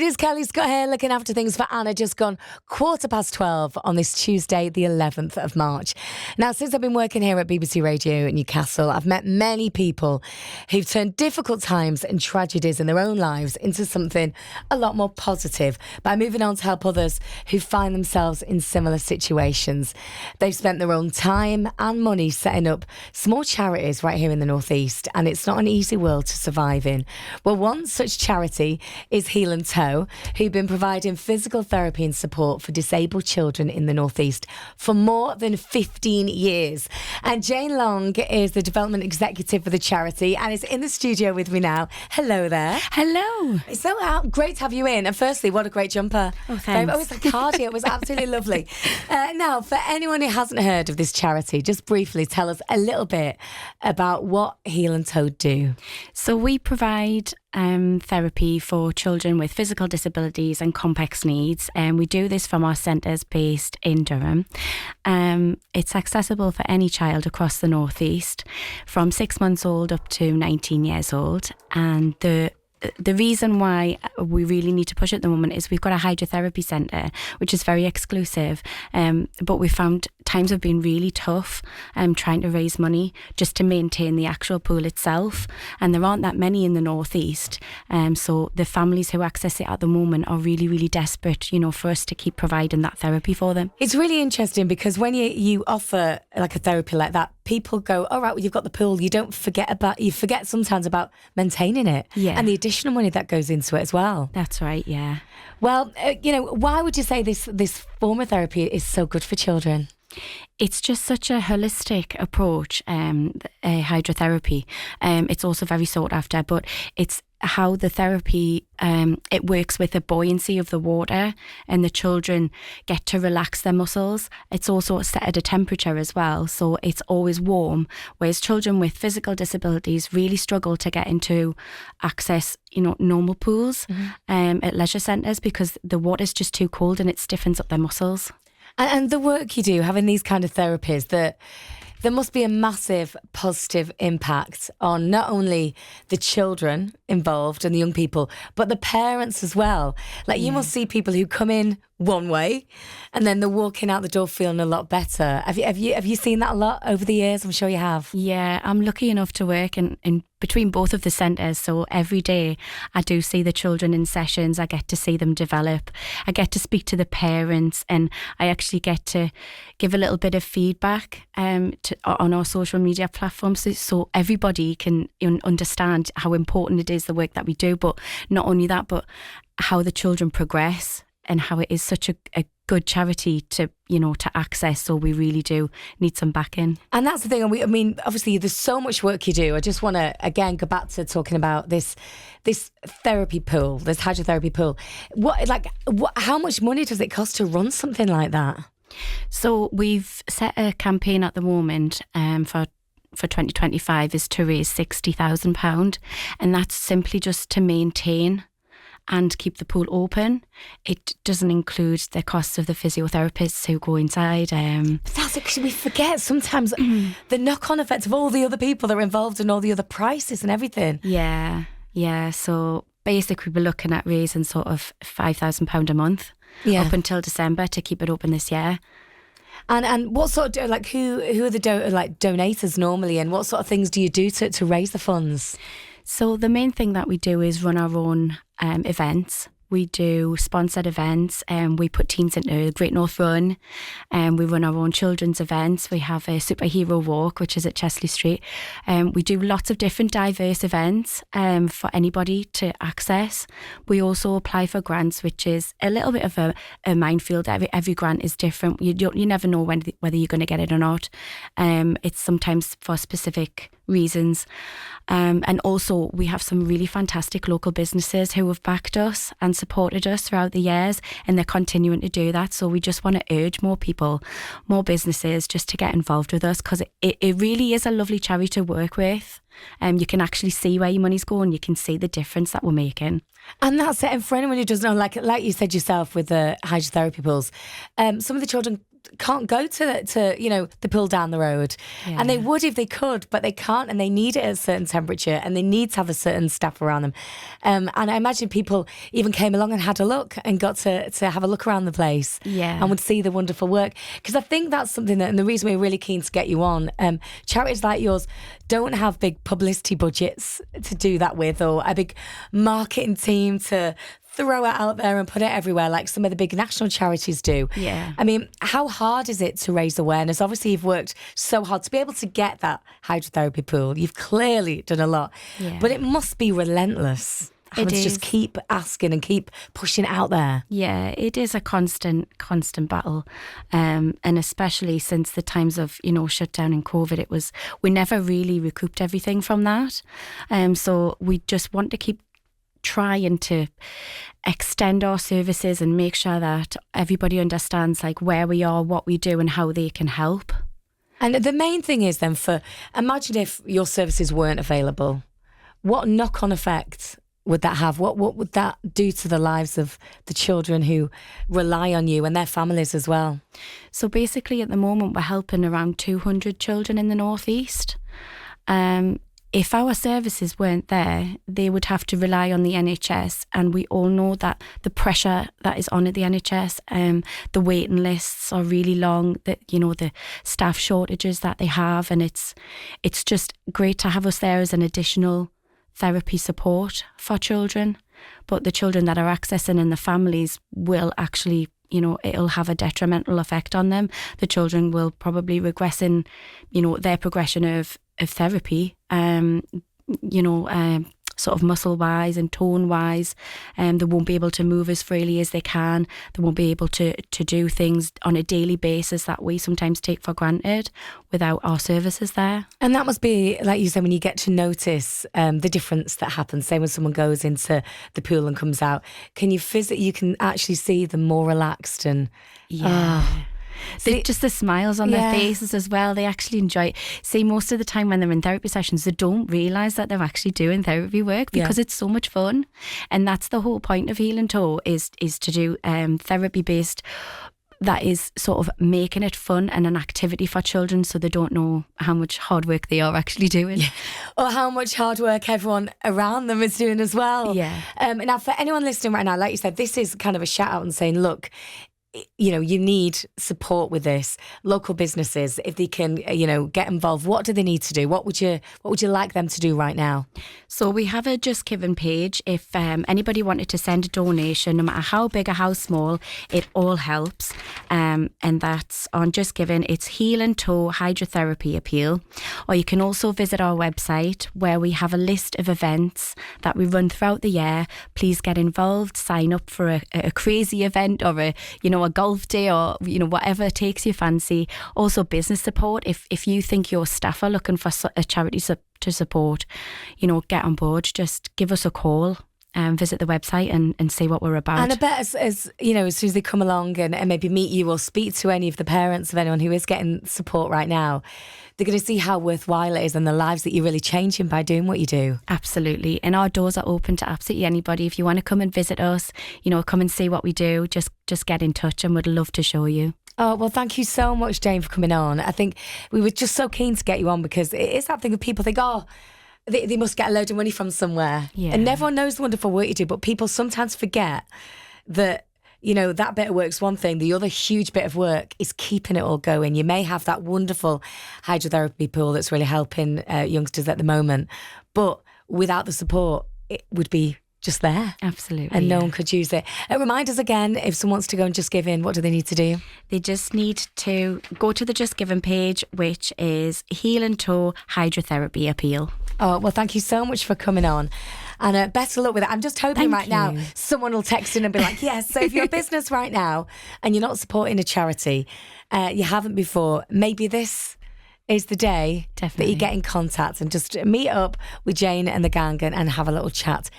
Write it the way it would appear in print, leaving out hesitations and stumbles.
is Kelly Scott here, looking after things for Anna, just gone 12:15 on this Tuesday, the 11th of March. Now, since I've been working here at BBC Radio Newcastle, I've met many people who've turned difficult times and tragedies in their own lives into something a lot more positive by moving on to help others who find themselves in similar situations. They've spent their own time and money setting up small charities right here in the North East, and it's not an easy world to survive in. Well, one such charity is Heel and Toe, who've been providing physical therapy and support for disabled children in the North East for more than 15 years. And Jane Long is the development executive for the charity and is in the studio with me now. Hello there. Hello. It's so great to have you in. And firstly, what a great jumper. Oh, thanks. It was like cardio. It was absolutely lovely. Now, for anyone who hasn't heard of this charity, just briefly tell us a little bit about what Heel and Toe do. So we provide therapy for children with physical disabilities and complex needs, and we do this from our centres based in Durham. It's accessible for any child across the North East from 6 months old up to 19 years old, and the reason why we really need to push at the moment is we've got a hydrotherapy centre, which is very exclusive, but we found times have been really tough trying to raise money just to maintain the actual pool itself, and there aren't that many in the North East, so the families who access it at the moment are really, really desperate, for us to keep providing that therapy for them. It's really interesting because when you offer like a therapy like that, people go, all right, well, you've got the pool, you forget sometimes about maintaining it, and the additional money that goes into it as well. That's right, yeah. Well, why would you say this form of therapy is so good for children? It's just such a holistic approach, hydrotherapy. It's also very sought after, but it's how the therapy, it works with the buoyancy of the water, and the children get to relax their muscles. It's also set at a temperature as well, so it's always warm, whereas children with physical disabilities really struggle to get into access, normal pools at leisure centres because the water's just too cold and it stiffens up their muscles. And the work you do, having these kind of therapies, that there must be a massive positive impact on not only the children involved and the young people, but the parents as well. Like you must see people who come in one way and then they're walking out the door feeling a lot better. Have you seen that a lot over the years? I'm sure you have. Yeah, I'm lucky enough to work in between both of the centres, so every day I do see the children in sessions. I get to see them develop. I get to speak to the parents, and I actually get to give a little bit of feedback on our social media platforms, so everybody can understand how important it is, the work that we do, but not only that, but how the children progress and how it is such a good charity to access. So we really do need some backing. And that's the thing. I mean, obviously there's so much work you do. I just want to again go back to talking about this therapy pool, this hydrotherapy pool. How much money does it cost to run something like that? So we've set a campaign at the moment for 2025 is to raise £60,000, and that's simply just to maintain and keep the pool open. It doesn't include the costs of the physiotherapists who go inside. That's because we forget sometimes the knock-on effects of all the other people that are involved and all the other prices and everything. Yeah. So basically we're looking at raising sort of £5,000 a month up until December to keep it open this year. And what sort of, who are the donators normally, and what sort of things do you do to raise the funds? So the main thing that we do is run our own events. We do sponsored events, and we put teams into Great North Run, and we run our own children's events. We have a superhero walk, which is at Chesley Street. We do lots of different diverse events for anybody to access. We also apply for grants, which is a little bit of a minefield. Every grant is different. You never know whether you're going to get it or not. It's sometimes for specific reasons. And also we have some really fantastic local businesses who have backed us and supported us throughout the years, and they're continuing to do that. So we just want to urge more people, more businesses, just to get involved with us, because it really is a lovely charity to work with. You can actually see where your money's going. You can see the difference that we're making. And that's it. And for anyone who doesn't know, like you said yourself with the hydrotherapy pools, some of the children can't go to the pool down the road. Yeah. And they would if they could, but they can't, and they need it at a certain temperature, and they need to have a certain staff around them. And I imagine people even came along and had a look and got to have a look around the place, and would see the wonderful work. Because I think that's something that, and the reason we're really keen to get you on, charities like yours don't have big publicity budgets to do that with, or a big marketing team to throw it out there and put it everywhere like some of the big national charities do. Yeah. I mean, how hard is it to raise awareness? Obviously, you've worked so hard to be able to get that hydrotherapy pool. You've clearly done a lot, but it must be relentless. Having to just keep asking and keep pushing it out there. Yeah, it is a constant battle. And especially since the times of, shutdown and COVID, we never really recouped everything from that. So we just want to keep trying to extend our services and make sure that everybody understands like where we are, what we do and how they can help. And the main thing is then imagine if your services weren't available, what knock-on effect would that have? What would that do to the lives of the children who rely on you and their families as well? So basically at the moment we're helping around 200 children in the North East. If our services weren't there, they would have to rely on the NHS, and we all know that the pressure that is on at the NHS, the waiting lists are really long, the staff shortages that they have, and it's just great to have us there as an additional therapy support for children. But the children that are accessing and the families will actually, it'll have a detrimental effect on them. The children will probably regress in, their progression of therapy, sort of muscle wise and tone wise. They won't be able to move as freely as they can. They won't be able to do things on a daily basis that we sometimes take for granted without our services there. And that must be, like you said, when you get to notice the difference that happens. Say when someone goes into the pool and comes out, you can actually see them more relaxed and Just the smiles on their faces as well. They actually enjoy it. See, most of the time when they're in therapy sessions, they don't realise that they're actually doing therapy work because it's so much fun. And that's the whole point of Healing Toe is to do therapy based that is sort of making it fun and an activity for children, so they don't know how much hard work they are actually doing. Or how much hard work everyone around them is doing as well. Now, for anyone listening right now, like you said, this is kind of a shout out and saying, look, you need support with this. Local businesses, if they can, get involved, what do they need to do? What would you like them to do right now? So we have a Just Giving page. If anybody wanted to send a donation, no matter how big or how small, it all helps. And that's on Just Giving. It's Healing Toe Hydrotherapy Appeal. Or you can also visit our website where we have a list of events that we run throughout the year. Please get involved, sign up for a crazy event or a golf day or whatever takes your fancy. Also business support. If you think your staff are looking for a charity to support, get on board. Just give us a call and visit the website and see what we're about. And I bet as soon as they come along and maybe meet you or speak to any of the parents of anyone who is getting support right now, they're going to see how worthwhile it is and the lives that you're really changing by doing what you do. Absolutely. And our doors are open to absolutely anybody. If you want to come and visit us, come and see what we do, just get in touch and we'd love to show you. Oh, well, thank you so much, Jane, for coming on. I think we were just so keen to get you on because it is that thing of people think, they must get a load of money from somewhere. And everyone knows the wonderful work you do, but people sometimes forget that that bit of work's one thing. The other huge bit of work is keeping it all going. You may have that wonderful hydrotherapy pool that's really helping youngsters at the moment, but without the support, it would be just there. Absolutely. And no one could use it. Remind us again, if someone wants to go and Just Give In, what do they need to do? They just need to go to the Just Giving page, which is Healing Toe Hydrotherapy Appeal. Oh, well, thank you so much for coming on. And best of luck with it. I'm just hoping Thank now you. someone will text in and be like, yes, so if you're a business right now and you're not supporting a charity, you haven't before, maybe this is the day that you get in contact and just meet up with Jane and the gang and have a little chat.